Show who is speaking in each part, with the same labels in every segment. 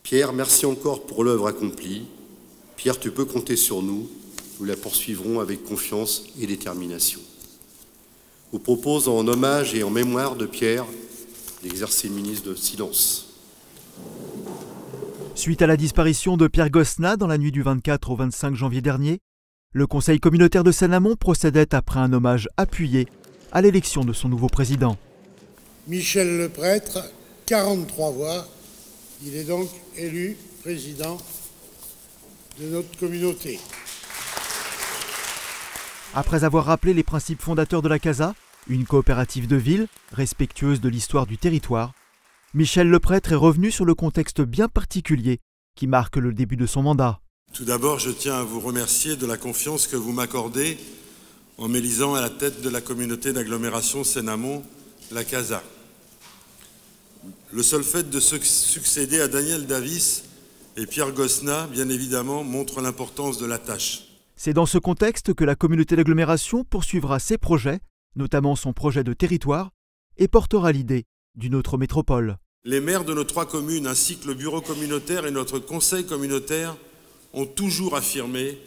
Speaker 1: Pierre, merci encore pour l'œuvre accomplie. Pierre, tu peux compter sur nous. Nous la poursuivrons avec confiance et détermination. Je vous propose, en hommage et en mémoire de Pierre, d'exercer le ministre de silence.
Speaker 2: Suite à la disparition de Pierre Gosselin dans la nuit du 24 au 25 janvier dernier, le Conseil communautaire de Seine-Amont procédait après un hommage appuyé à l'élection de son nouveau président.
Speaker 3: Michel Leprêtre, 43 voix. Il est donc élu président de notre communauté.
Speaker 2: Après avoir rappelé les principes fondateurs de la CASA, une coopérative de ville respectueuse de l'histoire du territoire, Michel Leprêtre est revenu sur le contexte bien particulier qui marque le début de son mandat.
Speaker 4: Tout d'abord, je tiens à vous remercier de la confiance que vous m'accordez en m'élisant à la tête de la communauté d'agglomération Seine-Amont, la CASA. Le seul fait de succéder à Daniel Davis et Pierre Gosselin, bien évidemment, montre l'importance de la tâche.
Speaker 2: C'est dans ce contexte que la communauté d'agglomération poursuivra ses projets, notamment son projet de territoire, et portera l'idée d'une autre métropole.
Speaker 4: Les maires de nos 3 communes, ainsi que le bureau communautaire et notre conseil communautaire, ont toujours affirmé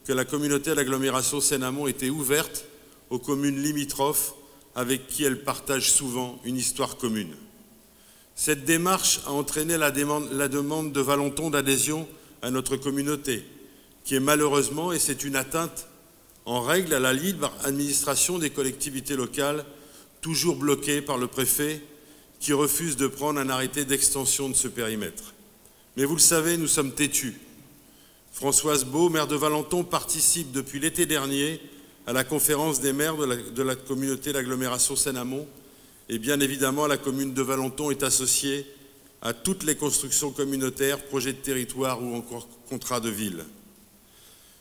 Speaker 4: que la communauté d'agglomération Seine-Amont était ouverte aux communes limitrophes avec qui elle partage souvent une histoire commune. Cette démarche a entraîné la demande de Valenton d'adhésion à notre communauté, qui est malheureusement, et c'est une atteinte en règle à la libre administration des collectivités locales, toujours bloquée par le préfet, qui refuse de prendre un arrêté d'extension de ce périmètre. Mais vous le savez, nous sommes têtus. Françoise Beau, maire de Valenton, participe depuis l'été dernier à la conférence des maires de la communauté d'agglomération Seine-Amont, et bien évidemment, la commune de Valenton est associée à toutes les constructions communautaires, projets de territoire ou encore contrats de ville.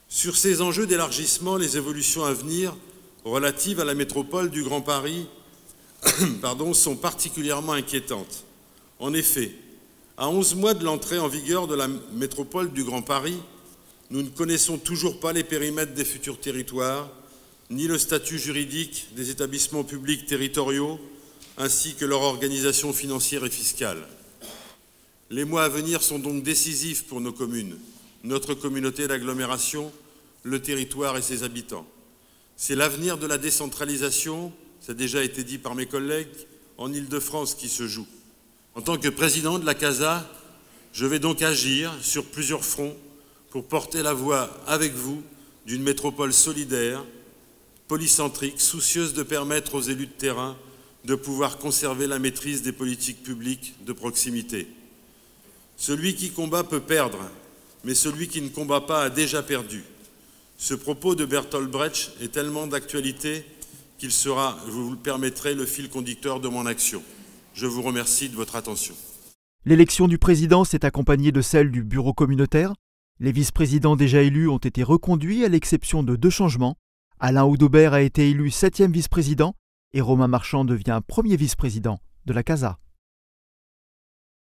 Speaker 4: Sur ces enjeux d'élargissement, les évolutions à venir relatives à la métropole du Grand Paris sont particulièrement inquiétantes. En effet, à 11 mois de l'entrée en vigueur de la métropole du Grand Paris, nous ne connaissons toujours pas les périmètres des futurs territoires, ni le statut juridique des établissements publics territoriaux, ainsi que leur organisation financière et fiscale. Les mois à venir sont donc décisifs pour nos communes, notre communauté d'agglomération, le territoire et ses habitants. C'est l'avenir de la décentralisation, ça a déjà été dit par mes collègues, en Île-de-France qui se joue. En tant que président de la CASA, je vais donc agir sur plusieurs fronts pour porter la voix avec vous d'une métropole solidaire, polycentrique, soucieuse de permettre aux élus de terrain de pouvoir conserver la maîtrise des politiques publiques de proximité. Celui qui combat peut perdre, mais celui qui ne combat pas a déjà perdu. Ce propos de Bertolt Brecht est tellement d'actualité qu'il sera, vous le permettrez, le fil conducteur de mon action. Je vous remercie de votre attention.
Speaker 2: L'élection du président s'est accompagnée de celle du bureau communautaire. Les vice-présidents déjà élus ont été reconduits à l'exception de 2 changements. Alain Oudobert a été élu 7e vice-président et Romain Marchand devient 1er vice-président de la CASA.